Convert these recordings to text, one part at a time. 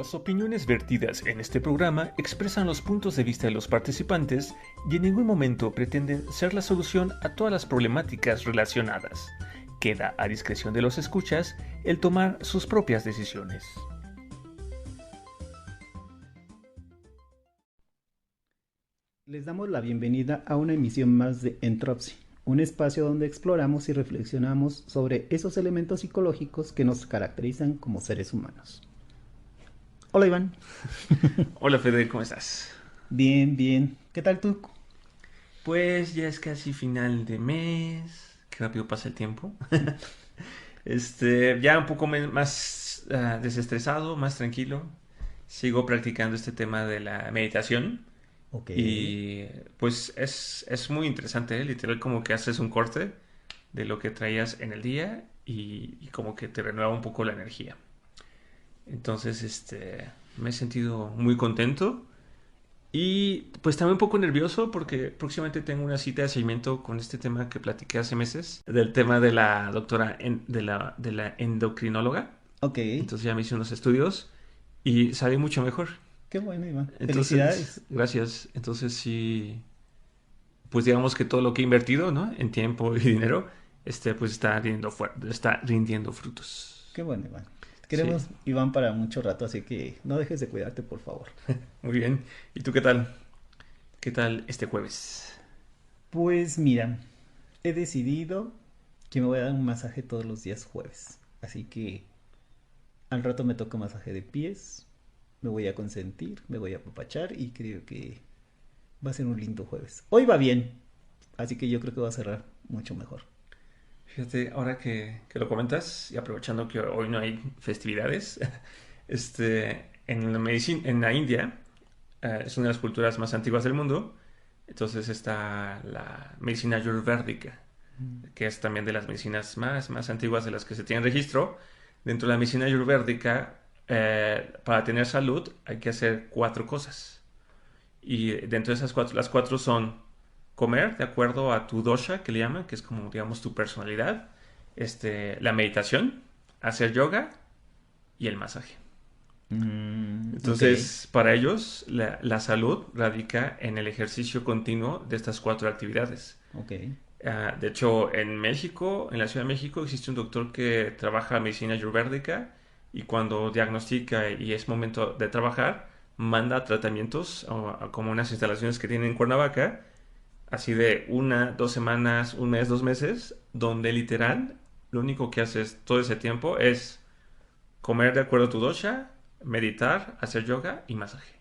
Las opiniones vertidas en este programa expresan los puntos de vista de los participantes y en ningún momento pretenden ser la solución a todas las problemáticas relacionadas. Queda a discreción de los escuchas el tomar sus propias decisiones. Les damos la bienvenida a una emisión más de Entropy, un espacio donde exploramos y reflexionamos sobre esos elementos psicológicos que nos caracterizan como seres humanos. Hola Iván. Hola Fede, ¿cómo estás? Bien, bien. ¿Qué tal tú? Pues ya es casi final de mes. Qué rápido pasa el tiempo. Ya un poco más desestresado, más tranquilo. Sigo practicando este tema de la meditación. Ok. Y pues es muy interesante, ¿eh? Literal como que haces un corte de lo que traías en el día y como que te renueva un poco la energía. Entonces, me he sentido muy contento y pues también un poco nervioso porque próximamente tengo una cita de seguimiento con este tema que platiqué hace meses, del tema de la doctora, de la endocrinóloga. Ok. Entonces ya me hice unos estudios y salí mucho mejor. Qué bueno, Iván. Entonces, Felicidades. gracias. Entonces sí, pues digamos que todo lo que he invertido, ¿no? En tiempo y dinero, pues está rindiendo frutos. Qué bueno, Iván. Sí, Queremos Iván para mucho rato, así que no dejes de cuidarte, por favor. muy bien. ¿Y tú qué tal? ¿Qué tal este jueves? Pues mira, he decidido que me voy a dar un masaje todos los días jueves. Así que al rato me toca masaje de pies, me voy a consentir, me voy a apapachar y creo que va a ser un lindo jueves. Hoy va bien, así que yo creo que va a cerrar mucho mejor. Fíjate, ahora que lo comentas y aprovechando que hoy no hay festividades, en la India, es una de las culturas más antiguas del mundo. Entonces está la medicina ayurvédica, que es también de las medicinas más antiguas de las que se tiene registro. Dentro de la medicina ayurvédica, para tener salud hay que hacer 4 cosas. Y dentro de esas 4, las 4 son comer de acuerdo a tu dosha, que le llaman, que es como, digamos, tu personalidad, la meditación, hacer yoga y el masaje. Ok, Entonces, para ellos, la salud radica en el ejercicio continuo de estas 4 actividades. ok. De hecho, en México, en la Ciudad de México, existe un doctor que trabaja medicina ayurvédica y cuando diagnostica y es momento de trabajar, manda tratamientos como unas instalaciones que tiene en Cuernavaca, así de 1, 2 semanas, un mes, 2 meses, donde literal lo único que haces todo ese tiempo es comer de acuerdo a tu dosha, meditar, hacer yoga y masaje.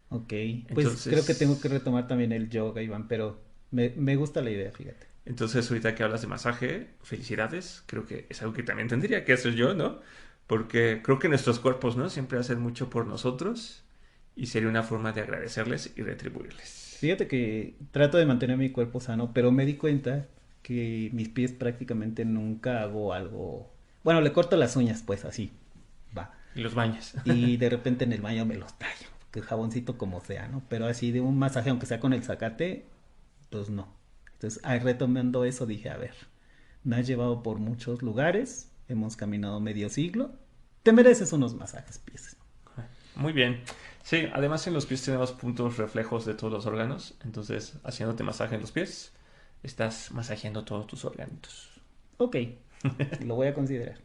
Ok, pues creo que tengo que Entonces, retomar también el yoga, Iván, pero me gusta la idea, fíjate. Entonces, ahorita que hablas de masaje, felicidades. Creo que es algo que también tendría que hacer yo, ¿no? Porque creo que nuestros cuerpos, ¿no? Siempre hacen mucho por nosotros y sería una forma de agradecerles y retribuirles. Fíjate que trato de mantener mi cuerpo sano, pero me di cuenta que mis pies prácticamente nunca hago algo. Bueno, le corto las uñas, pues así, va. Y los baños. Y de repente en el baño me los tallo, que jaboncito como sea, ¿no? Pero así de un masaje, aunque sea con el zacate, pues no. Entonces, ahí retomando eso, dije, a ver, me has llevado por muchos lugares, hemos caminado medio siglo, te mereces unos masajes, pies. Muy bien. Sí, además en los pies tenemos puntos reflejos de todos los órganos. Entonces, haciéndote masaje en los pies, estás masajeando todos tus órganos. Ok, lo voy a considerar.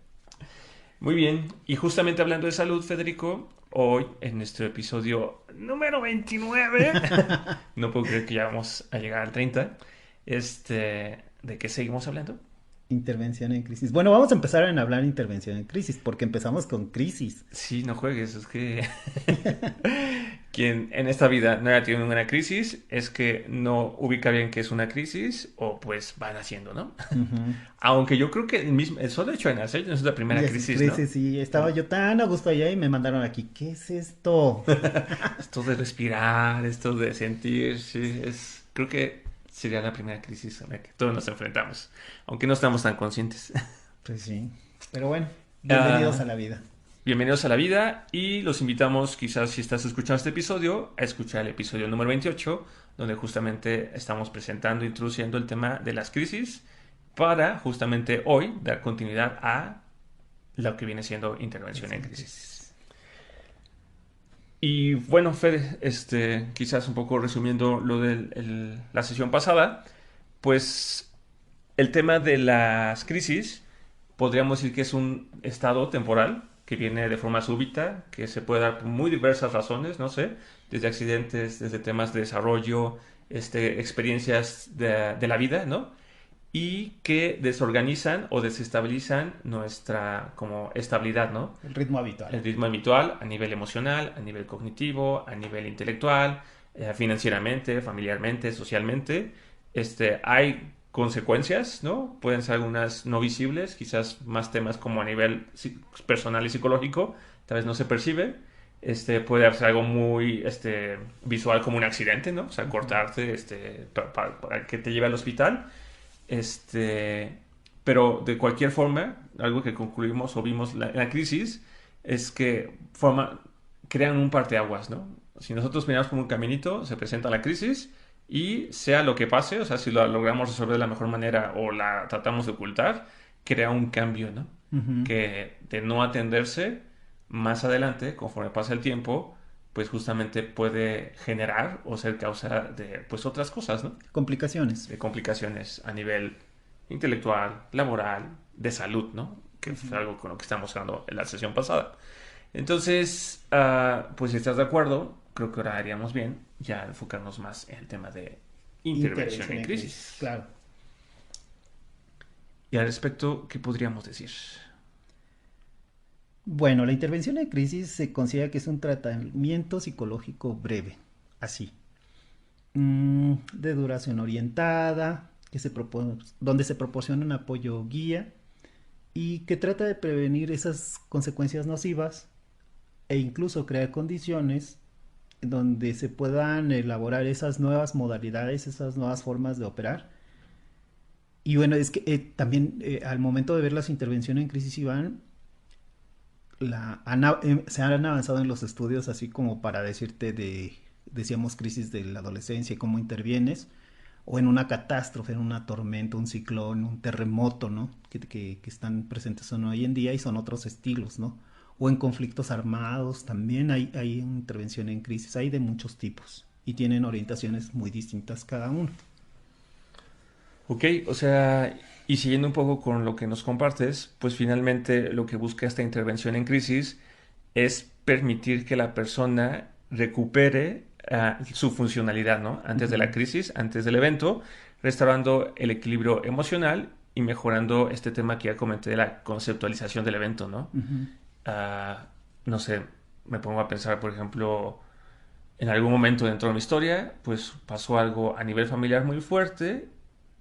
Muy bien, y justamente hablando de salud, Federico, hoy en nuestro episodio número 29, no puedo creer que ya vamos a llegar al 30, ¿de qué seguimos hablando? Intervención en crisis. Bueno, vamos a empezar a hablar de intervención en crisis, porque empezamos con crisis. Sí, no juegues, es que quien en esta vida no haya tenido ninguna crisis es que no ubica bien qué es una crisis o pues van haciendo, ¿no? Ujú. Aunque yo creo que el solo hecho de nacer no es la primera Y así, crisis, ¿no? crisis, y estaba yo tan a gusto allá y me mandaron aquí. ¿Qué es esto? Esto de respirar, esto de sentir, sí, creo que sería la primera crisis a la que todos nos enfrentamos, aunque no estamos tan conscientes. Pues sí. Pero bueno, bienvenidos a Ah, la vida. bienvenidos a la vida y los invitamos, quizás si estás escuchando este episodio, a escuchar el episodio número 28, donde justamente estamos presentando, introduciendo el tema de las crisis para justamente hoy dar continuidad a lo que viene siendo intervención Es en una crisis. crisis. Y bueno, Fede, quizás un poco resumiendo lo de la sesión pasada, pues el tema de las crisis podríamos decir que es un estado temporal que viene de forma súbita, que se puede dar por muy diversas razones, no sé, desde accidentes, desde temas de desarrollo, experiencias de la vida, ¿no? Y que desorganizan o desestabilizan nuestra como estabilidad, ¿no? El ritmo habitual. El ritmo habitual a nivel emocional, a nivel cognitivo, a nivel intelectual, financieramente, familiarmente, socialmente. Hay consecuencias, ¿no? Pueden ser algunas no visibles, quizás más temas como a nivel personal y psicológico, tal vez no se percibe. Puede ser algo muy visual como un accidente, ¿no? O sea, cortarte para que te lleve al hospital. Este, pero de cualquier forma, algo que concluimos o vimos en la crisis es que crean un parteaguas, ¿no? Si nosotros miramos como un caminito, se presenta la crisis y sea lo que pase, o sea, si lo logramos resolver de la mejor manera o la tratamos de ocultar, crea un cambio, ¿no? Ujú. Que de no atenderse, más adelante, conforme pasa el tiempo, pues justamente puede generar o ser causa de pues otras cosas, ¿no? Complicaciones. De complicaciones a nivel intelectual, laboral, de salud, ¿no? Que fue Ujú. algo con lo que estamos hablando en la sesión pasada. Entonces, pues si estás de acuerdo, creo que ahora haríamos bien ya enfocarnos más en el tema de intervención Intervención en en crisis, crisis. claro. Y al respecto, ¿qué podríamos decir? Bueno, la intervención en crisis se considera que es un tratamiento psicológico breve, así, de duración orientada, donde se proporciona un apoyo guía y que trata de prevenir esas consecuencias nocivas e incluso crear condiciones donde se puedan elaborar esas nuevas modalidades, esas nuevas formas de operar. Y bueno, es que también al momento de ver las intervenciones en crisis, Iván, se han avanzado en los estudios así como para decirte decíamos, crisis de la adolescencia y cómo intervienes, o en una catástrofe, en una tormenta, un ciclón, un terremoto, ¿no? Que están presentes hoy en día y son otros estilos, ¿no? O en conflictos armados, también hay intervención en crisis, hay de muchos tipos y tienen orientaciones muy distintas cada uno. Ok, o sea, y siguiendo un poco con lo que nos compartes, pues finalmente lo que busca esta intervención en crisis es permitir que la persona recupere su funcionalidad, ¿no? Uh Antes de la -huh. crisis, antes del evento, restaurando el equilibrio emocional y mejorando este tema que ya comenté de la conceptualización del evento, ¿no? Uh -huh. Ah, no sé, me pongo a pensar, por ejemplo, en algún momento dentro de mi historia, pues pasó algo a nivel familiar muy fuerte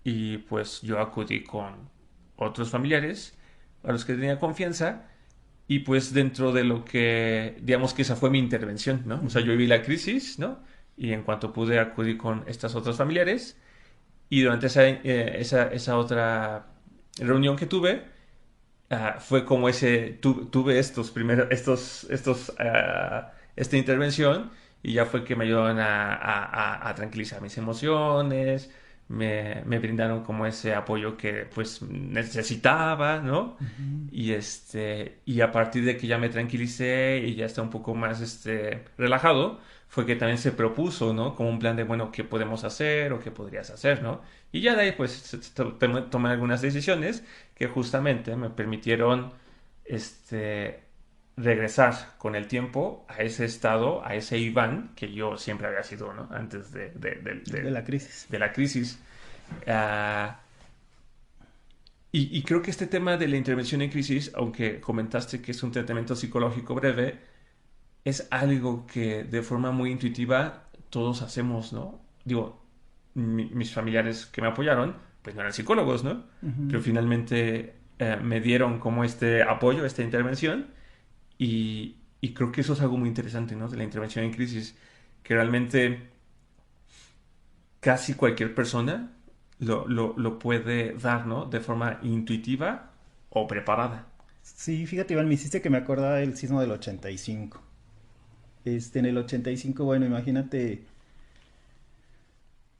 y pues yo acudí con otros familiares a los que tenía confianza y pues dentro de lo que, digamos que esa fue mi intervención, ¿no? Uh O sea, -huh. yo viví la crisis, ¿no? Y en cuanto pude acudí con estas otras familiares y durante esa otra reunión que tuve, fue como tuve esta intervención y ya fue que me ayudaron a tranquilizar mis emociones, me brindaron como ese apoyo que pues necesitaba, ¿no? Uh -huh. Y a partir de que ya me tranquilicé y ya está un poco más relajado, fue que también se propuso, ¿no? Como un plan de, bueno, ¿qué podemos hacer o qué podrías hacer, ¿no? Y ya de ahí pues tomé algunas decisiones que justamente me permitieron este, regresar con el tiempo a ese estado, a ese Iván que yo siempre había sido, ¿no? Antes De la crisis. de la crisis. Ah, y creo que este tema de la intervención en crisis, aunque comentaste que es un tratamiento psicológico breve, es algo que de forma muy intuitiva todos hacemos, ¿no? Digo, mis familiares que me apoyaron, pues no eran psicólogos, ¿no? Uh -huh. Pero finalmente me dieron como este apoyo, esta intervención, y creo que eso es algo muy interesante, ¿no? De la intervención en crisis, que realmente casi cualquier persona lo puede dar, ¿no? De forma intuitiva o preparada. Sí, fíjate, Iván, me hiciste que me acordaba del sismo del 85. En el 85, bueno, imagínate,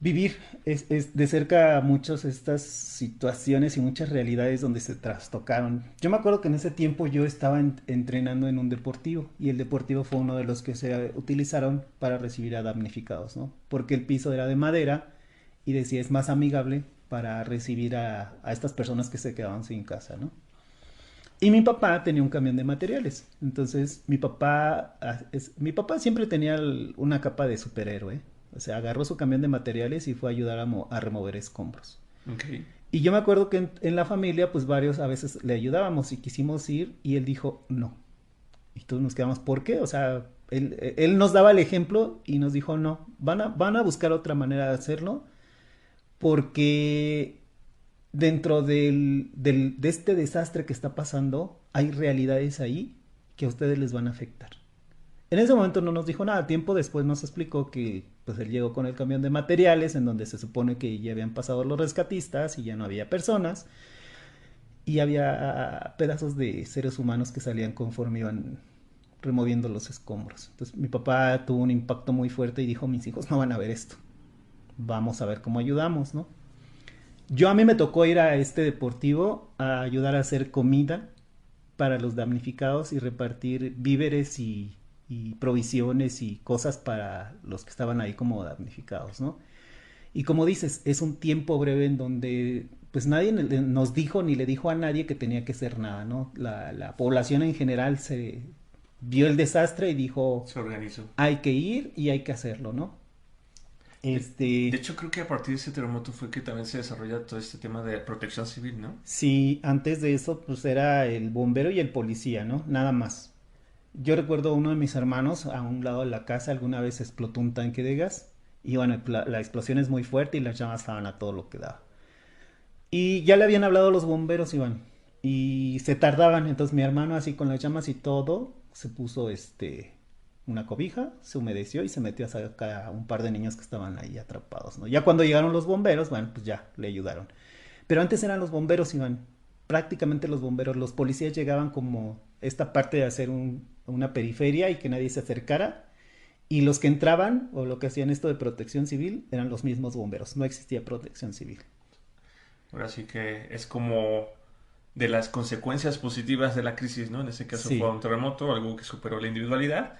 Vivir es de cerca muchas estas situaciones y muchas realidades donde se trastocaron. Yo me acuerdo que en ese tiempo yo estaba entrenando en un deportivo y el deportivo fue uno de los que se utilizaron para recibir a damnificados, ¿no? Porque el piso era de madera y decía es más amigable para recibir a estas personas que se quedaban sin casa, ¿no? Y mi papá tenía un camión de materiales. Entonces, mi papá siempre tenía una capa de superhéroe. O sea, agarró su camión de materiales y fue a ayudar a remover escombros. Ok. Y yo me acuerdo que en la familia, pues varios a veces le ayudábamos y quisimos ir y él dijo no. Y todos nos quedamos, ¿por qué? O sea, él nos daba el ejemplo y nos dijo no. Van a buscar otra manera de hacerlo porque dentro de este desastre que está pasando, hay realidades ahí que a ustedes les van a afectar. En ese momento no nos dijo nada, tiempo después nos explicó que pues él llegó con el camión de materiales en donde se supone que ya habían pasado los rescatistas y ya no había personas y había pedazos de seres humanos que salían conforme iban removiendo los escombros. Entonces mi papá tuvo un impacto muy fuerte y dijo, mis hijos no van a ver esto, vamos a ver cómo ayudamos, ¿no? A mí me tocó ir a este deportivo a ayudar a hacer comida para los damnificados y repartir víveres y provisiones y cosas para los que estaban ahí como damnificados, ¿no? Y como dices, es un tiempo breve en donde pues nadie nos dijo ni le dijo a nadie que tenía que hacer nada, ¿no? La población en general se vio el desastre y dijo, Se organizó. hay que ir y hay que hacerlo, ¿no? De hecho, creo que a partir de ese terremoto fue que también se desarrolla todo este tema de protección civil, ¿no? Sí, antes de eso pues era el bombero y el policía, ¿no? Nada más. Yo recuerdo uno de mis hermanos a un lado de la casa alguna vez explotó un tanque de gas y bueno, la explosión es muy fuerte y las llamas estaban a todo lo que daba. Y ya le habían hablado a los bomberos, Iván, y se tardaban, entonces mi hermano así con las llamas y todo se puso una cobija, se humedeció y se metió a sacar a un par de niños que estaban ahí atrapados, ¿no? Ya cuando llegaron los bomberos, bueno, pues ya le ayudaron. Pero antes eran los bomberos, Iván. Prácticamente los bomberos, los policías llegaban como esta parte de hacer una periferia y que nadie se acercara. Y los que entraban o lo que hacían esto de protección civil eran los mismos bomberos. No existía protección civil. Ahora sí que es como de las consecuencias positivas de la crisis, ¿no? En ese caso fue Sí. un terremoto, algo que superó la individualidad,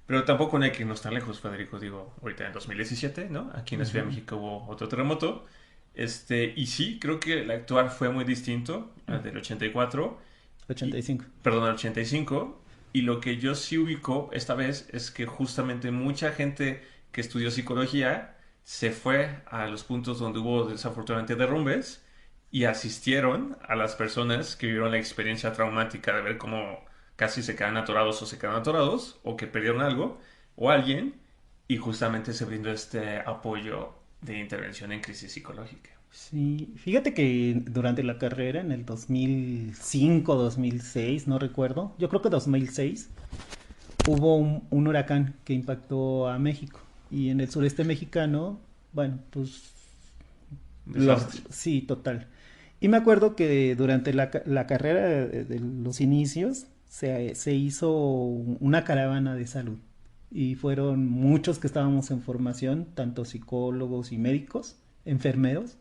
pero tampoco no hay que irnos tan lejos, Federico. Digo, ahorita en 2017, ¿no? Aquí en la Ciudad de Ujú. México hubo otro terremoto. Y sí, creo que el actuar fue muy distinto al del 84, y, 85. perdón, al 85. Y lo que yo sí ubico esta vez es que justamente mucha gente que estudió psicología se fue a los puntos donde hubo desafortunadamente derrumbes y asistieron a las personas que vivieron la experiencia traumática de ver cómo casi se quedan atorados o se quedan atorados o que perdieron algo o alguien, y justamente se brindó este apoyo de intervención en crisis psicológica. Sí, fíjate que durante la carrera, en el 2005, 2006, no recuerdo, yo creo que 2006, hubo un huracán que impactó a México. Y en el sureste mexicano, bueno, pues Desastre. sí, total. Y me acuerdo que durante la carrera de los inicios se hizo una caravana de salud. Y fueron muchos que estábamos en formación, tanto psicólogos y médicos, enfermeros,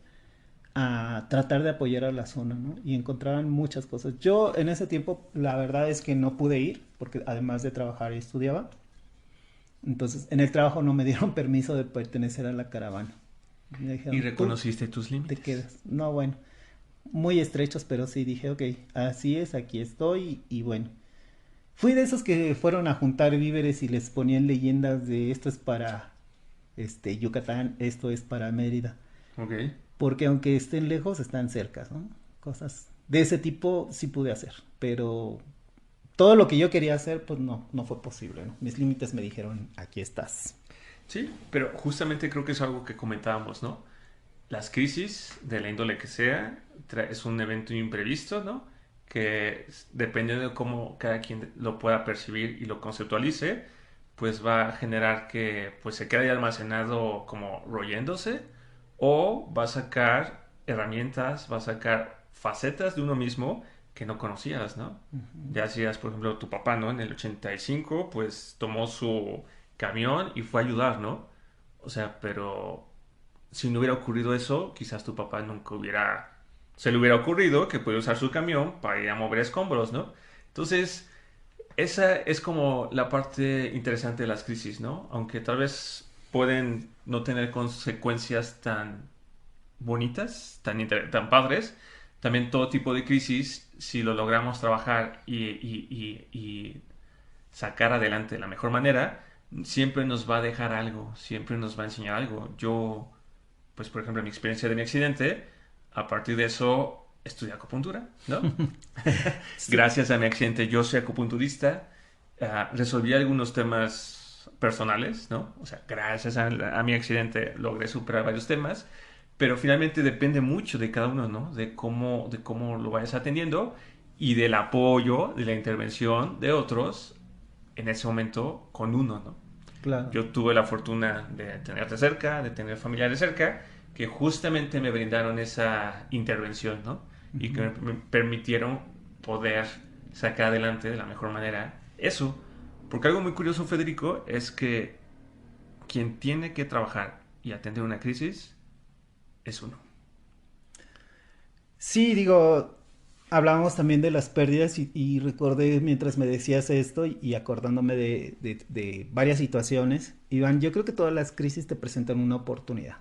a tratar de apoyar a la zona, ¿no? Y encontraban muchas cosas. Yo en ese tiempo, la verdad es que no pude ir, porque además de trabajar estudiaba. Entonces, en el trabajo no me dieron permiso de pertenecer a la caravana. Me Y dijeron, tú reconociste tus te límites. quedas. No, bueno, muy estrechos, pero sí dije, ok, así es, aquí estoy. Y bueno, fui de esos que fueron a juntar víveres y les ponían leyendas de esto es para Yucatán, esto es para Mérida. Ok. Porque aunque estén lejos, están cerca, ¿no? Cosas de ese tipo sí pude hacer, pero todo lo que yo quería hacer, pues no, no fue posible, ¿no? Mis límites me dijeron, aquí estás. Sí, pero justamente creo que es algo que comentábamos, ¿no? Las crisis, de la índole que sea, es un evento imprevisto, ¿no? Que dependiendo de cómo cada quien lo pueda percibir y lo conceptualice, pues va a generar que pues se quede ahí almacenado como royéndose, o va a sacar herramientas, va a sacar facetas de uno mismo que no conocías, ¿no? Ya hacías, por ejemplo, tu papá, ¿no? En el 85, pues tomó su camión y fue a ayudar, ¿no? O sea, pero si no hubiera ocurrido eso, quizás tu papá nunca se le hubiera ocurrido que puede usar su camión para ir a mover escombros, ¿no? Entonces, esa es como la parte interesante de las crisis, ¿no? Aunque tal vez pueden no tener consecuencias tan bonitas, tan padres, también todo tipo de crisis, si lo logramos trabajar y sacar adelante de la mejor manera, siempre nos va a dejar algo, siempre nos va a enseñar algo. Yo, pues por ejemplo, mi experiencia de mi accidente, a partir de eso estudié acupuntura, ¿no? Sí, Gracias a mi accidente yo soy acupunturista, resolví algunos temas personales, ¿no? O sea, gracias a mi accidente logré superar varios temas, pero finalmente depende mucho de cada uno, ¿no? De cómo lo vayas atendiendo y del apoyo, de la intervención de otros en ese momento con uno, ¿no? claro. Yo tuve la fortuna de tenerte cerca, de tener familiares cerca, que justamente me brindaron esa intervención, ¿no? Y que Ujú. me permitieron poder sacar adelante de la mejor manera eso. Porque algo muy curioso, Federico, es que quien tiene que trabajar y atender una crisis es uno. Sí, digo, hablábamos también de las pérdidas y recordé mientras me decías esto y acordándome de varias situaciones. Iván, yo creo que todas las crisis te presentan una oportunidad.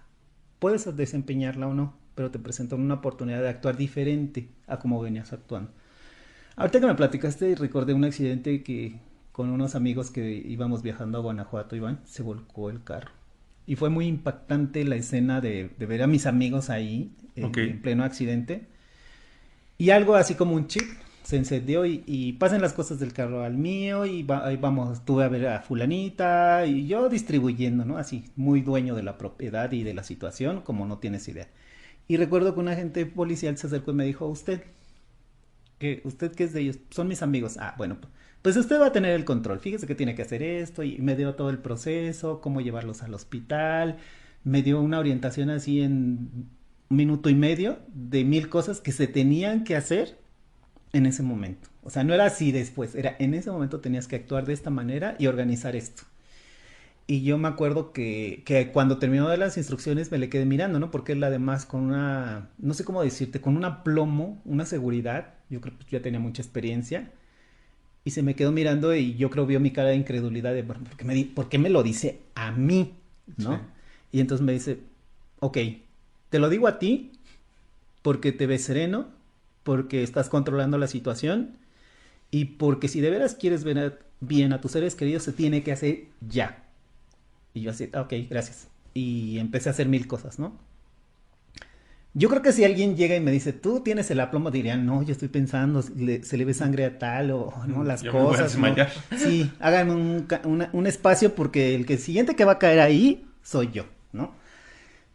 Puedes desempeñarla o no, pero te presentan una oportunidad de actuar diferente a como venías actuando. Ahorita que me platicaste, recordé un accidente que con unos amigos que íbamos viajando a Guanajuato, Iván, se volcó el carro. Y fue muy impactante la escena de ver a mis amigos ahí Ok. en pleno accidente. Y algo así como un chip se encendió y pasan las cosas del carro al mío y ahí vamos, tuve a ver a fulanita y yo distribuyendo, ¿no? Así, muy dueño de la propiedad y de la situación, como no tienes idea. Y recuerdo que un agente policial se acercó y me dijo, ¿usted qué es de ellos? Son mis amigos. Ah, bueno, pues usted va a tener el control. Fíjese que tiene que hacer esto y me dio todo el proceso, cómo llevarlos al hospital. Me dio una orientación así en un minuto y medio de 1000 cosas que se tenían que hacer en ese momento. O sea, no era así después, era en ese momento tenías que actuar de esta manera y organizar esto. Y yo me acuerdo que cuando terminó de las instrucciones me le quedé mirando, ¿no? Porque él además con una, no sé cómo decirte, con un aplomo, una seguridad, yo creo que ya tenía mucha experiencia, y se me quedó mirando y yo creo vio mi cara de incredulidad de, "Bueno, ¿por qué me lo dice a mí? Sí. ¿No? Y entonces me dice, ok, te lo digo a ti porque te ves sereno, porque estás controlando la situación y porque si de veras quieres ver bien a tus seres queridos se tiene que hacer ya. Y yo así, ok, gracias. Y empecé a hacer 1000 cosas, ¿no? Yo creo que si alguien llega y me dice, tú tienes el aplomo, dirían, no, yo estoy pensando, se le ve sangre a tal o no, las Yo me voy a cosas, no. desmayar. Sí, háganme un espacio porque el que siguiente que va a caer ahí soy yo, ¿no?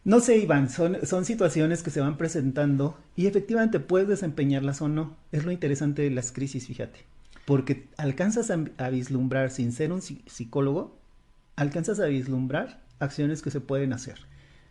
No sé, Iván, son situaciones que se van presentando y efectivamente puedes desempeñarlas o no. Es lo interesante de las crisis, fíjate. Porque alcanzas a vislumbrar, sin ser un psicólogo, alcanzas a vislumbrar acciones que se pueden hacer.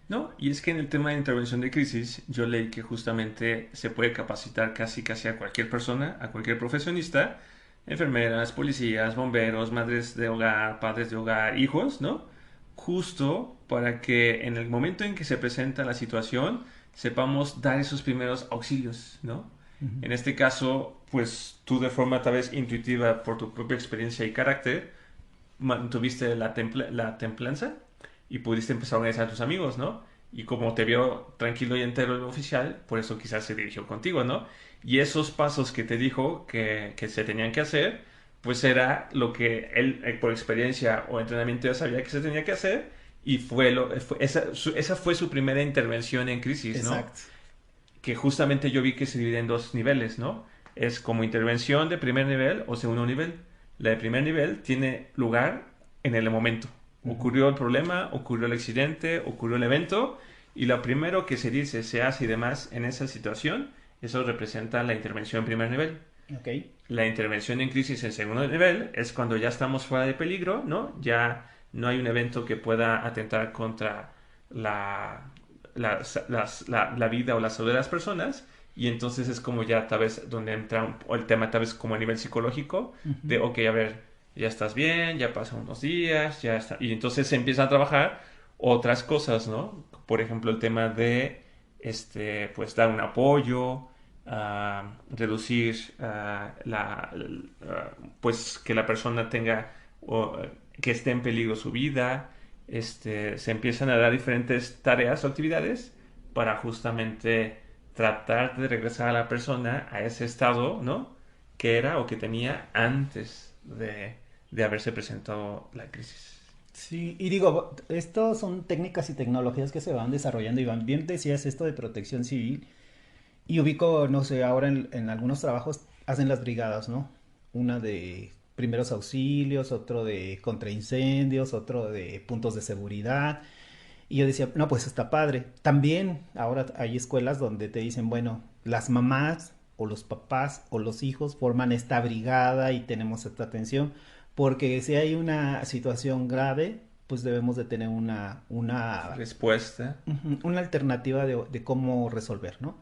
No, y es que en el tema de intervención de crisis, yo leí que justamente se puede capacitar casi a cualquier persona, a cualquier profesionista, enfermeras, policías, bomberos, madres de hogar, padres de hogar, hijos, ¿no? Justo para que en el momento en que se presenta la situación, sepamos dar esos primeros auxilios, ¿no? Ujú. En este caso, pues tú de forma tal vez intuitiva por tu propia experiencia y carácter, mantuviste la templanza y pudiste empezar a organizar a tus amigos, ¿no? Y como te vio tranquilo y entero el oficial, por eso quizás se dirigió contigo, ¿no? Y esos pasos que te dijo que se tenían que hacer, pues era lo que él, por experiencia o entrenamiento, ya sabía que se tenía que hacer y esa fue su primera intervención en crisis, ¿no? Exacto. Que justamente yo vi que se divide en dos niveles, ¿no? Es como intervención de primer nivel o segundo nivel. La de primer nivel tiene lugar en el momento. Ujú. Ocurrió el problema, ocurrió el accidente, ocurrió el evento y lo primero que se dice, se hace y demás en esa situación, eso representa la intervención en primer nivel. Ok. La intervención en crisis en segundo nivel es cuando ya estamos fuera de peligro, ¿no? Ya no hay un evento que pueda atentar contra la, la vida o la salud de las personas. Y entonces es como ya tal vez donde entra el tema tal vez como a nivel psicológico de, Ujú. ok, a ver, ya estás bien, ya pasan unos días, ya está. Y entonces se empieza a trabajar otras cosas, ¿no? Por ejemplo, el tema de, pues dar un apoyo, reducir pues que la persona tenga, que esté en peligro su vida, se empiezan a dar diferentes tareas o actividades para justamente tratar de regresar a la persona a ese estado, ¿no? Que era o que tenía antes de haberse presentado la crisis. Sí, y digo, estos son técnicas y tecnologías que se van desarrollando, Iván. Bien decías esto de protección civil, y ubico, no sé, ahora en algunos trabajos hacen las brigadas, ¿no? Una de primeros auxilios, otro de contraincendios, otro de puntos de seguridad. Y yo decía, no, pues está padre. También ahora hay escuelas donde te dicen, bueno, las mamás o los papás o los hijos forman esta brigada y tenemos esta atención, porque si hay una situación grave, pues debemos de tener Respuesta. una alternativa de cómo resolver, ¿no?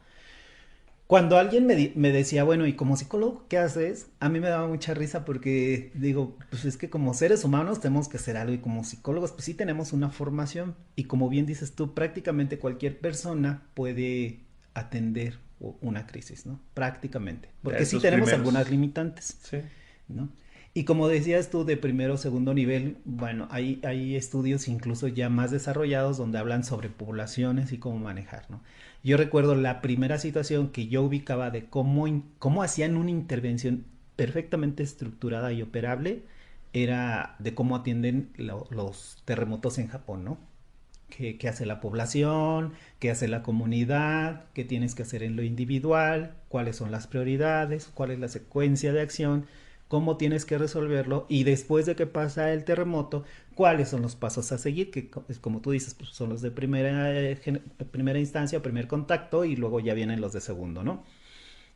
Cuando alguien me decía, bueno, y como psicólogo, ¿qué haces? A mí me daba mucha risa porque digo, pues es que como seres humanos tenemos que hacer algo y como psicólogos, pues sí tenemos una formación y como bien dices tú, prácticamente cualquier persona puede atender una crisis, ¿no? Prácticamente. Porque sí Esos tenemos algunas primeros. limitantes, Sí. ¿no? Y como decías tú, de primero o segundo nivel, bueno, hay estudios incluso ya más desarrollados donde hablan sobre poblaciones y cómo manejar, ¿no? Yo recuerdo la primera situación que yo ubicaba de cómo hacían una intervención perfectamente estructurada y operable, era de cómo atienden los terremotos en Japón, ¿no? ¿Qué hace la población? ¿Qué hace la comunidad? ¿Qué tienes que hacer en lo individual? ¿Cuáles son las prioridades? ¿Cuál es la secuencia de acción? ¿Cómo tienes que resolverlo? Y después de que pasa el terremoto, ¿cuáles son los pasos a seguir? Que como tú dices, pues son los de primera instancia, primer contacto, y luego ya vienen los de segundo, ¿no?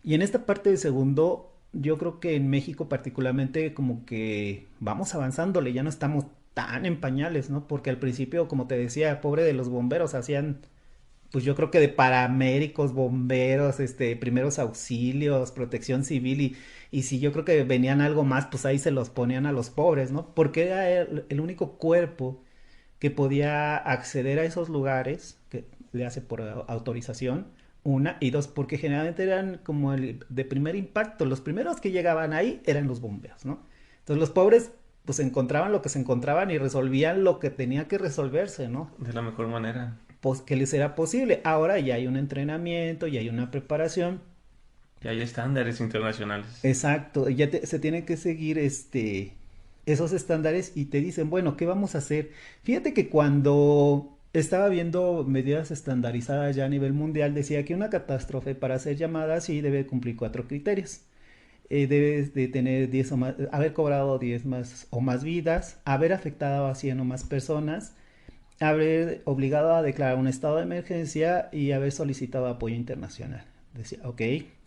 Y en esta parte de segundo, yo creo que en México particularmente como que vamos avanzándole, ya no estamos tan en pañales, ¿no? Porque al principio, como te decía, pobre de los bomberos, hacían, pues yo creo que de paramédicos, bomberos, primeros auxilios, protección civil, y si yo creo que venían algo más, pues ahí se los ponían a los pobres, ¿no? Porque era el único cuerpo que podía acceder a esos lugares, que le hace por autorización, una, y dos, porque generalmente eran como el de primer impacto, los primeros que llegaban ahí eran los bomberos, ¿no? Entonces los pobres pues encontraban lo que se encontraban y resolvían lo que tenía que resolverse, ¿no? De la mejor manera. Pues que les era posible. Ahora ya hay un entrenamiento, ya hay una preparación. Y hay estándares internacionales. Exacto, se tienen que seguir esos estándares y te dicen, bueno, ¿qué vamos a hacer? Fíjate que cuando estaba viendo medidas estandarizadas ya a nivel mundial, decía que una catástrofe para ser llamada así debe cumplir cuatro criterios. Debes de tener 10 o más, haber cobrado 10 más o más vidas, haber afectado a 100 o más personas, haber obligado a declarar un estado de emergencia y haber solicitado apoyo internacional. Decía, ok,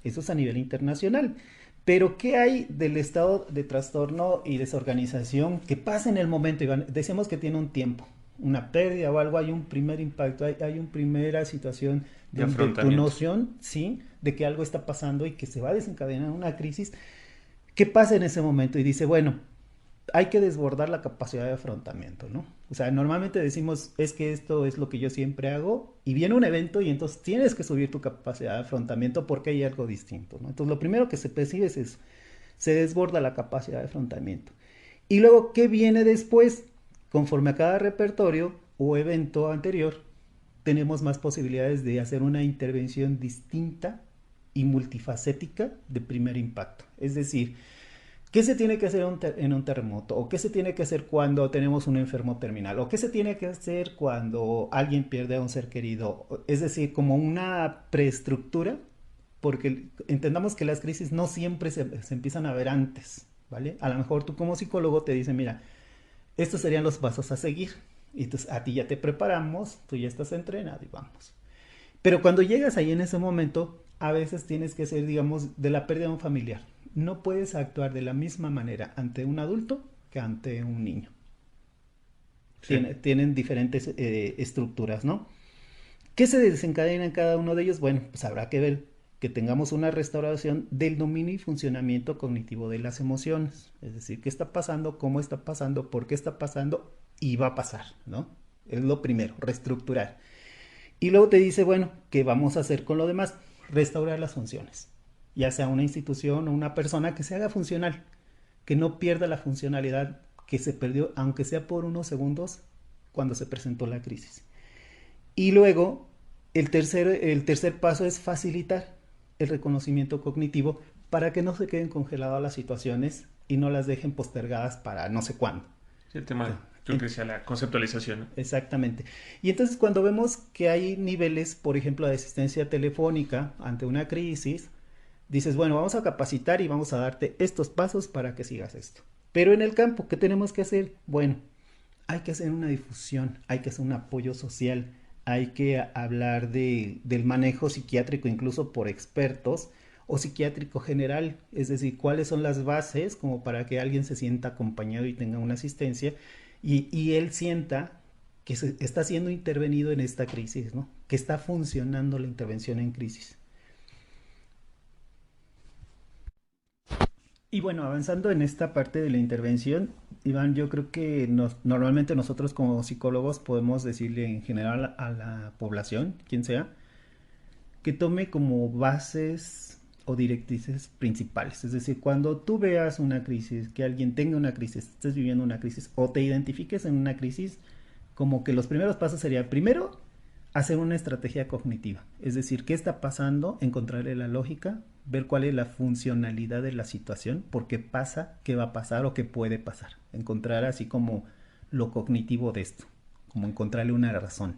eso es a nivel internacional. Pero ¿qué hay del estado de trastorno y desorganización que pasa en el momento, Iván? Decimos que tiene un tiempo, una pérdida o algo, hay un primer impacto, hay una primera situación De donde tu afrontamiento. noción, sí, de que algo está pasando y que se va a desencadenar una crisis. ¿Qué pasa en ese momento? Y dice, bueno, hay que desbordar la capacidad de afrontamiento, ¿no? O sea, normalmente decimos, es que esto es lo que yo siempre hago, y viene un evento y entonces tienes que subir tu capacidad de afrontamiento porque hay algo distinto, ¿no? Entonces lo primero que se percibe es eso, se desborda la capacidad de afrontamiento. Y luego, ¿qué viene después? Conforme a cada repertorio o evento anterior, tenemos más posibilidades de hacer una intervención distinta y multifacética de primer impacto. Es decir, ¿qué se tiene que hacer en un terremoto? ¿O qué se tiene que hacer cuando tenemos un enfermo terminal? ¿O qué se tiene que hacer cuando alguien pierde a un ser querido? Es decir, como una preestructura, porque entendamos que las crisis no siempre se empiezan a ver antes, ¿vale? A lo mejor tú como psicólogo te dicen, mira, estos serían los pasos a seguir. Y entonces a ti ya te preparamos, tú ya estás entrenado y vamos. Pero cuando llegas ahí en ese momento, a veces tienes que ser, digamos, de la pérdida de un familiar. No puedes actuar de la misma manera ante un adulto que ante un niño. Sí. Tienen diferentes estructuras, ¿no? ¿Qué se desencadena en cada uno de ellos? Bueno, pues habrá que ver que tengamos una restauración del dominio y funcionamiento cognitivo de las emociones. Es decir, qué está pasando, cómo está pasando, por qué está pasando y va a pasar, ¿no? Es lo primero, reestructurar. Y luego te dice, bueno, ¿qué vamos a hacer con lo demás? Restaurar las funciones. Ya sea una institución o una persona que se haga funcional, que no pierda la funcionalidad que se perdió, aunque sea por unos segundos, cuando se presentó la crisis. Y luego, el tercer paso es facilitar el reconocimiento cognitivo para que no se queden congeladas las situaciones y no las dejen postergadas para no sé cuándo. Sí, el tema, creo que decía la conceptualización, ¿no? Exactamente. Y entonces cuando vemos que hay niveles, por ejemplo, de asistencia telefónica ante una crisis, dices, bueno, vamos a capacitar y vamos a darte estos pasos para que sigas esto. Pero en el campo, ¿qué tenemos que hacer? Bueno, hay que hacer una difusión, hay que hacer un apoyo social, hay que hablar del manejo psiquiátrico incluso por expertos o psiquiátrico general, es decir, cuáles son las bases como para que alguien se sienta acompañado y tenga una asistencia y él sienta que se está siendo intervenido en esta crisis, ¿no? Que está funcionando la intervención en crisis. Y bueno, avanzando en esta parte de la intervención, Iván, yo creo que normalmente nosotros como psicólogos podemos decirle en general a la población, quien sea, que tome como bases o directrices principales. Es decir, cuando tú veas una crisis, que alguien tenga una crisis, estés viviendo una crisis o te identifiques en una crisis, como que los primeros pasos serían, primero, hacer una estrategia cognitiva. Es decir, ¿qué está pasando? Encontrarle la lógica, ver cuál es la funcionalidad de la situación, por qué pasa, qué va a pasar o qué puede pasar. Encontrar así como lo cognitivo de esto, como encontrarle una razón.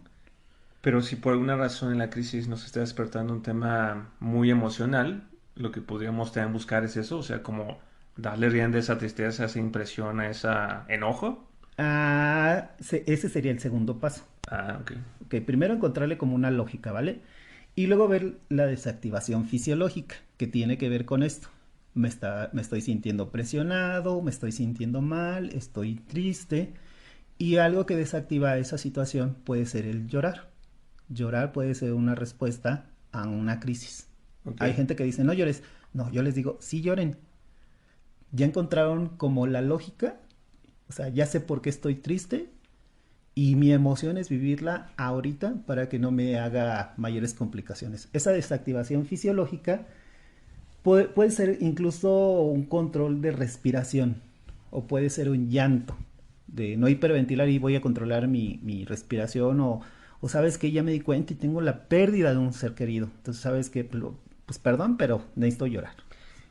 Pero si por alguna razón en la crisis nos está despertando un tema muy emocional, lo que podríamos también buscar es eso, o sea, como darle rienda a esa tristeza, a esa impresión, a ese enojo. Ese sería el segundo paso. Ah, ok. Ok, primero encontrarle como una lógica, ¿vale? Y luego ver la desactivación fisiológica, que tiene que ver con esto. Me estoy sintiendo presionado, me estoy sintiendo mal, estoy triste. Y algo que desactiva esa situación puede ser el llorar. Llorar puede ser una respuesta a una crisis. Ok. Hay gente que dice, no llores. No, yo les digo, sí lloren. Ya encontraron como la lógica, o sea, ya sé por qué estoy triste y mi emoción es vivirla ahorita para que no me haga mayores complicaciones. Esa desactivación fisiológica puede ser incluso un control de respiración o puede ser un llanto de no hiperventilar y voy a controlar mi respiración o sabes que ya me di cuenta y tengo la pérdida de un ser querido. Entonces sabes que, pues perdón, pero necesito llorar,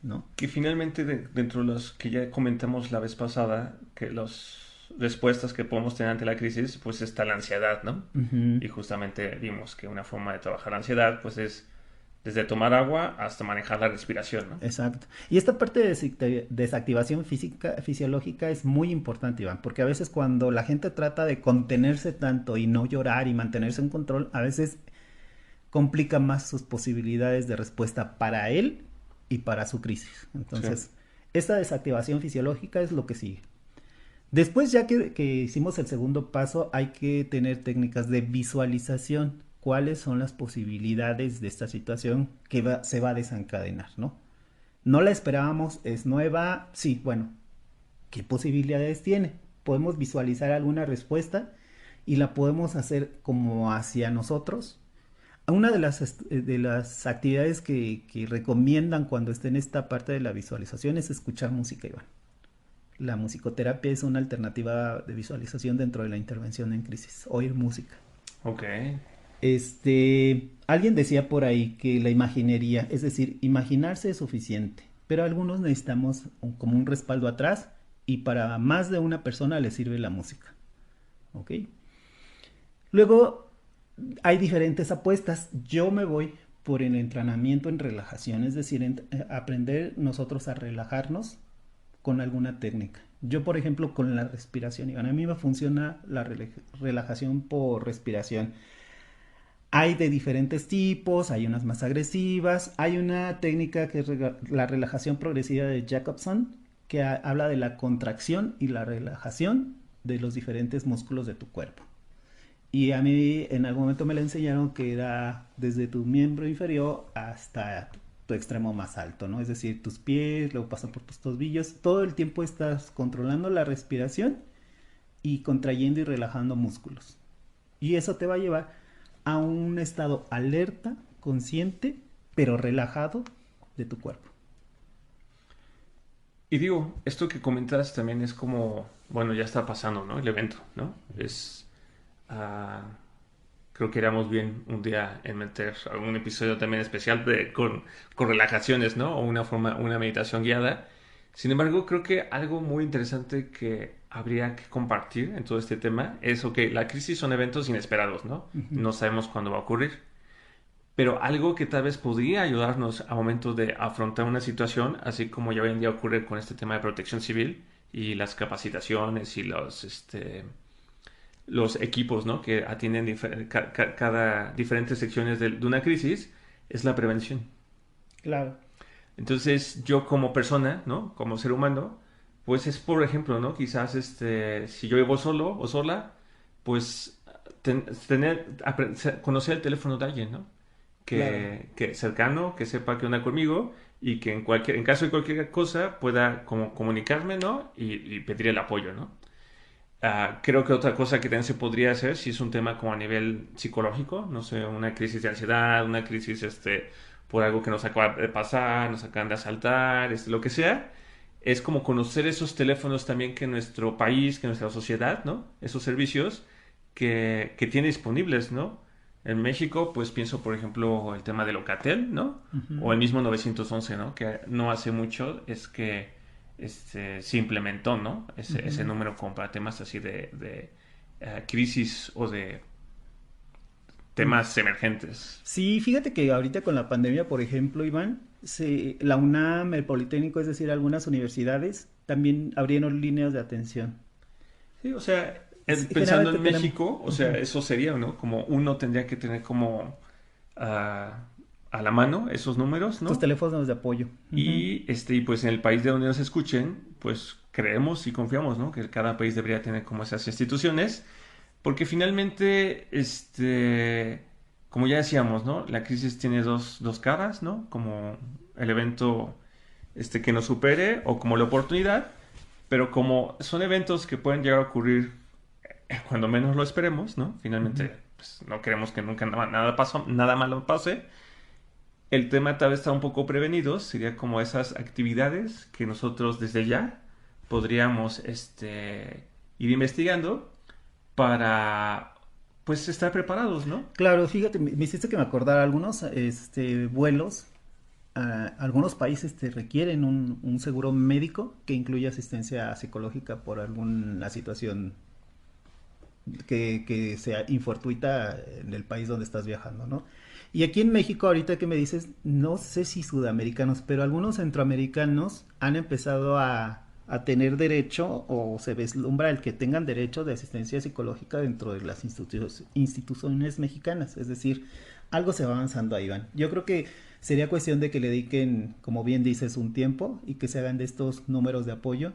¿no? Que finalmente dentro de los que ya comentamos la vez pasada, que las respuestas que podemos tener ante la crisis, pues está la ansiedad, ¿no? Ujú. Y justamente vimos que una forma de trabajar la ansiedad, pues es desde tomar agua hasta manejar la respiración, ¿no? Exacto. Y esta parte de desactivación física, fisiológica es muy importante, Iván, porque a veces cuando la gente trata de contenerse tanto y no llorar y mantenerse en control, a veces complica más sus posibilidades de respuesta para él y para su crisis. Sí. Entonces, esta desactivación fisiológica es lo que sigue. Después, ya que hicimos el segundo paso, hay que tener técnicas de visualización. ¿Cuáles son las posibilidades de esta situación que se va a desencadenar, ¿no? No la esperábamos, es nueva, sí, bueno, ¿qué posibilidades tiene? Podemos visualizar alguna respuesta y la podemos hacer como hacia nosotros. Una de las actividades que recomiendan cuando esté en esta parte de la visualización es escuchar música, Iván. La musicoterapia es una alternativa de visualización dentro de la intervención en crisis, oír música. Ok. Alguien decía por ahí que la imaginería, es decir, imaginarse es suficiente, pero algunos necesitamos como un respaldo atrás y para más de una persona le sirve la música. ¿Ok? Luego hay diferentes apuestas. Yo me voy por el entrenamiento en relajación, es decir, aprender nosotros a relajarnos con alguna técnica. Yo, por ejemplo, con la respiración, y a mí me funciona la relajación por respiración. Hay de diferentes tipos, hay unas más agresivas, hay una técnica que es la relajación progresiva de Jacobson, que habla de la contracción y la relajación de los diferentes músculos de tu cuerpo. Y a mí en algún momento me la enseñaron que era desde tu miembro inferior hasta tu extremo más alto, ¿no? Es decir, tus pies, luego pasan por tus tobillos, todo el tiempo estás controlando la respiración y contrayendo y relajando músculos. Y eso te va a llevar a un estado alerta, consciente, pero relajado de tu cuerpo. Y digo, esto que comentas también es como, bueno, ya está pasando, ¿no? El evento, ¿no? Ah, creo que haríamos bien un día en meter algún episodio también especial con relajaciones, ¿no? O una meditación guiada. Sin embargo, creo que algo muy interesante que habría que compartir en todo este tema es, ok, la crisis son eventos inesperados, ¿no? Ujú. No sabemos cuándo va a ocurrir. Pero algo que tal vez podría ayudarnos a momentos de afrontar una situación, así como ya hoy en día ocurre con este tema de protección civil y las capacitaciones y los equipos, ¿no? Que atienden cada diferentes secciones de una crisis, es la prevención. Claro. Entonces, yo como persona, ¿no? Como ser humano, pues es por ejemplo, ¿no? Quizás si yo vivo solo o sola, pues conocer el teléfono de alguien, ¿no? Claro. Que cercano, que sepa que anda conmigo y que en caso de cualquier cosa pueda como comunicarme, ¿no? Y pedir el apoyo, ¿no? Creo que otra cosa que también se podría hacer, si es un tema como a nivel psicológico, no sé, una crisis de ansiedad, una crisis por algo que nos acaba de pasar, nos acaban de asaltar, lo que sea, es como conocer esos teléfonos también que nuestro país, que nuestra sociedad, ¿no? Esos servicios que tiene disponibles, ¿no? En México, pues pienso, por ejemplo, el tema de Locatel, ¿no? O Ujú. el mismo 911, ¿no? Que no hace mucho es que se implementó, ¿no? Ese Ujú. número como para temas así de crisis o de temas emergentes. Sí, fíjate que ahorita con la pandemia, por ejemplo, Iván, la UNAM, el Politécnico, es decir, algunas universidades, también abrieron líneas de atención. Sí, o sea, Sí, pensando generalmente en tenemos México, o sea, ujú, eso sería, ¿no? Como uno tendría que tener como ah, a la mano esos números, tus ¿no? teléfonos de apoyo. Ujú. Y pues en el país de donde nos escuchen, pues creemos y confiamos, ¿no? Que cada país debería tener como esas instituciones, porque finalmente, como ya decíamos, ¿no? La crisis tiene dos caras, ¿no? Como el evento que nos supere o como la oportunidad, pero como son eventos que pueden llegar a ocurrir cuando menos lo esperemos, ¿no? Ujú. Finalmente, pues no queremos que nunca nada malo pase. El tema tal vez está un poco prevenido, sería como esas actividades que nosotros desde ya podríamos ir investigando para pues estar preparados, ¿no? Claro, fíjate, me hiciste que me acordara algunos vuelos. Algunos países te requieren un seguro médico que incluye asistencia psicológica por alguna situación que sea infortuita en el país donde estás viajando, ¿no? Y aquí en México, ahorita que me dices, no sé si sudamericanos, pero algunos centroamericanos han empezado a tener derecho o se vislumbra el que tengan derecho de asistencia psicológica dentro de las instituciones mexicanas. Es decir, algo se va avanzando ahí, Iván. Yo creo que sería cuestión de que le dediquen, como bien dices, un tiempo y que se hagan de estos números de apoyo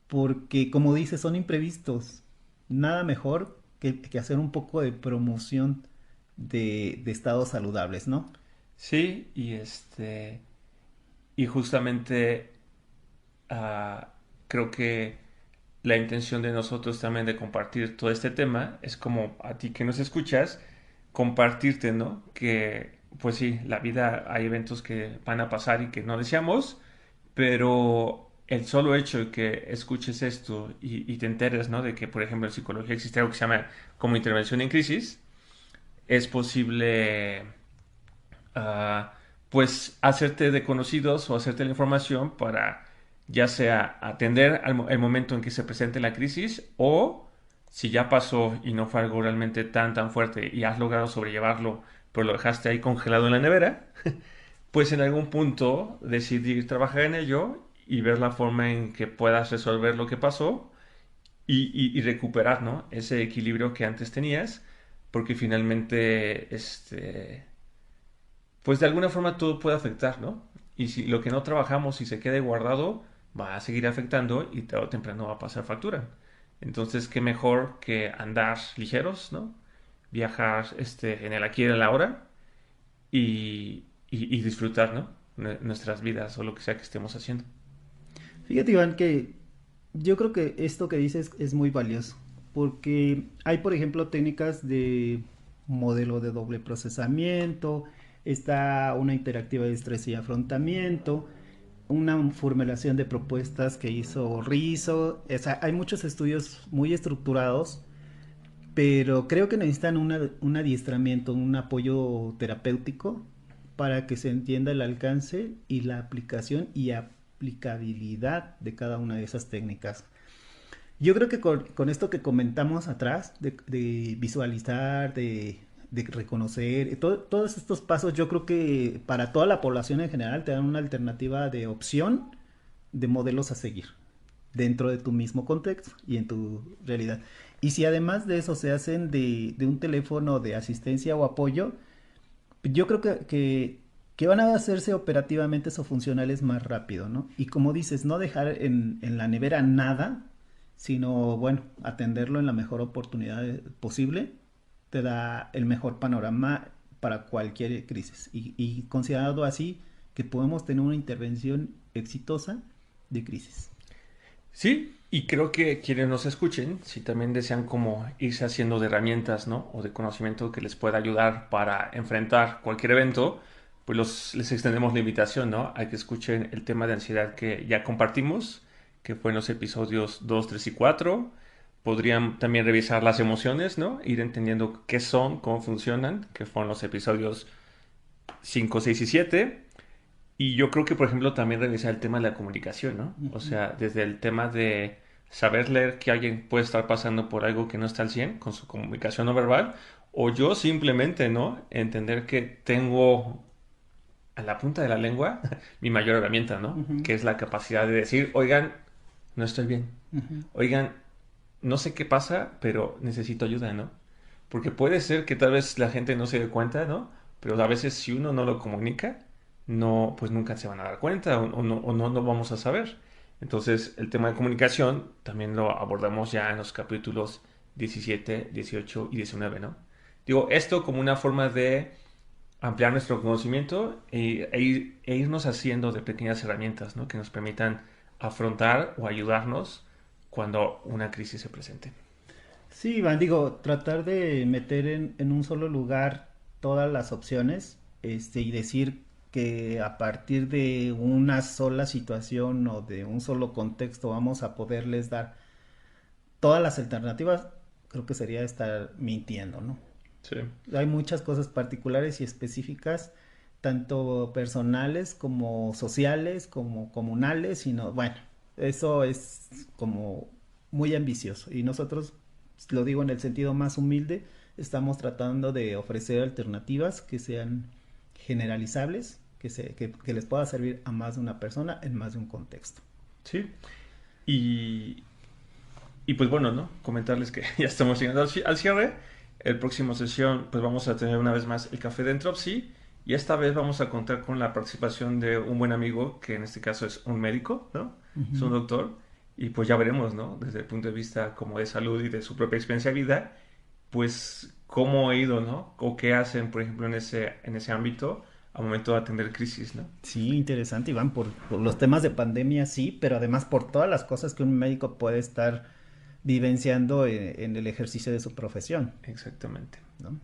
porque como dices, son imprevistos. Nada mejor que hacer un poco de promoción de estados saludables, ¿no? Sí, y justamente creo que la intención de nosotros también de compartir todo este tema es como a ti que nos escuchas, compartirte, ¿no? Que pues sí, la vida hay eventos que van a pasar y que no deseamos, pero el solo hecho de que escuches esto y te enteres, ¿no? De que, por ejemplo, en psicología existe algo que se llama como intervención en crisis, es posible ah, pues hacerte de conocidos o hacerte la información para ya sea atender el momento en que se presente la crisis o si ya pasó y no fue algo realmente tan fuerte y has logrado sobrellevarlo pero lo dejaste ahí congelado en la nevera, pues en algún punto decidir trabajar en ello y ver la forma en que puedas resolver lo que pasó y recuperar, ¿no? Ese equilibrio que antes tenías, porque finalmente pues de alguna forma todo puede afectar, ¿no? Y si lo que no trabajamos, si se quede guardado, va a seguir afectando y tarde o temprano va a pasar factura. Entonces, qué mejor que andar ligeros, ¿no? Viajar en el aquí y en el ahora y disfrutar, ¿no? Nuestras vidas o lo que sea que estemos haciendo. Fíjate, Iván, que yo creo que esto que dices es muy valioso. porque hay, por ejemplo, técnicas de modelo de doble procesamiento, está una interactiva de estrés y afrontamiento, una formulación de propuestas que hizo Rizzo. O sea, hay muchos estudios muy estructurados, pero creo que necesitan un adiestramiento, un apoyo terapéutico para que se entienda el alcance y la aplicación y aplicabilidad de cada una de esas técnicas. Yo creo que con esto que comentamos atrás, de visualizar, de reconocer, todos estos pasos, yo creo que para toda la población en general te dan una alternativa de opción de modelos a seguir dentro de tu mismo contexto y en tu realidad. Y si además de eso se hacen de un teléfono de asistencia o apoyo, yo creo que van a hacerse operativamente o funcionales más rápido, ¿no? Y como dices, no dejar en la nevera nada, sino, bueno, atenderlo en la mejor oportunidad posible, te da el mejor panorama para cualquier crisis. Y considerado así, que podemos tener una intervención exitosa de crisis. Sí, y creo que quienes nos escuchen, si también desean como irse haciendo de herramientas, ¿no? O de conocimiento que les pueda ayudar para enfrentar cualquier evento, pues les extendemos la invitación, ¿no? A que escuchen el tema de ansiedad que ya compartimos, que fue en los episodios 2, 3 y 4. Podrían también revisar las emociones, ¿no? Ir entendiendo qué son, cómo funcionan, que fueron los episodios 5, 6 y 7. Y yo creo que, por ejemplo, también revisar el tema de la comunicación, ¿no? O sea, desde el tema de saber leer que alguien puede estar pasando por algo que no está al 100 con su comunicación no verbal, o yo simplemente, ¿no? Entender que tengo a la punta de la lengua mi mayor herramienta, ¿no? Que es la capacidad de decir, oigan, no estoy bien. Oigan, no sé qué pasa, pero necesito ayuda, ¿no? Porque puede ser que tal vez la gente no se dé cuenta, ¿no? Pero a veces si uno no lo comunica, no, pues nunca se van a dar cuenta o no vamos a saber. Entonces, el tema de comunicación también lo abordamos ya en los capítulos 17, 18 y 19, ¿no? Digo, esto como una forma de ampliar nuestro conocimiento e irnos haciendo de pequeñas herramientas, ¿no? Que nos permitan afrontar o ayudarnos cuando una crisis se presente. Sí, Iván, digo, tratar de meter en un solo lugar todas las opciones, y decir que a partir de una sola situación o de un solo contexto vamos a poderles dar todas las alternativas, creo que sería estar mintiendo, ¿no? Sí. Hay muchas cosas particulares y específicas, tanto personales como sociales, como comunales, y no, bueno, eso es como muy ambicioso. Y nosotros, lo digo en el sentido más humilde, estamos tratando de ofrecer alternativas que sean generalizables, que les pueda servir a más de una persona en más de un contexto. Sí. Y, y pues bueno, ¿no? Comentarles que ya estamos llegando al cierre. El próximo sesión, pues vamos a tener una vez más el café de Entropy. Y esta vez vamos a contar con la participación de un buen amigo, que en este caso es un médico, ¿no? Es un doctor. Y pues ya veremos, ¿no? Desde el punto de vista como de salud y de su propia experiencia de vida, pues cómo ha ido, ¿no? O qué hacen, por ejemplo, en ese ámbito al momento de atender crisis, ¿no? Sí, interesante, Iván, por los temas de pandemia, sí, pero además por todas las cosas que un médico puede estar vivenciando en el ejercicio de su profesión, Exactamente. ¿no?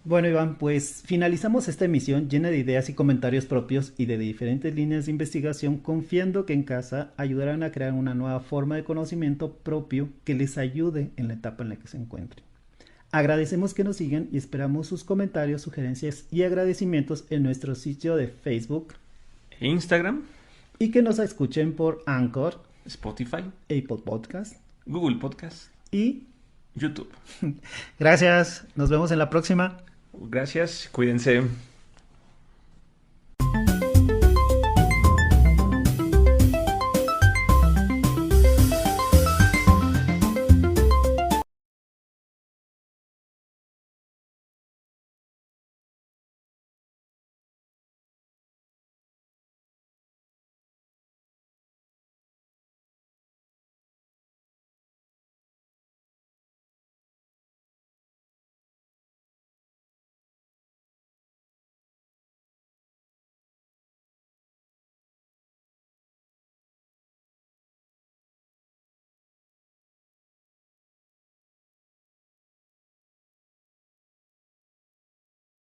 Bueno, Iván, pues finalizamos esta emisión llena de ideas y comentarios propios y de diferentes líneas de investigación, confiando que en casa ayudarán a crear una nueva forma de conocimiento propio que les ayude en la etapa en la que se encuentren. Agradecemos que nos sigan y esperamos sus comentarios, sugerencias y agradecimientos en nuestro sitio de Facebook, Instagram, y que nos escuchen por Anchor, Spotify, Apple Podcast Google Podcast y YouTube. gracias. Nos vemos en la próxima. Gracias, cuídense.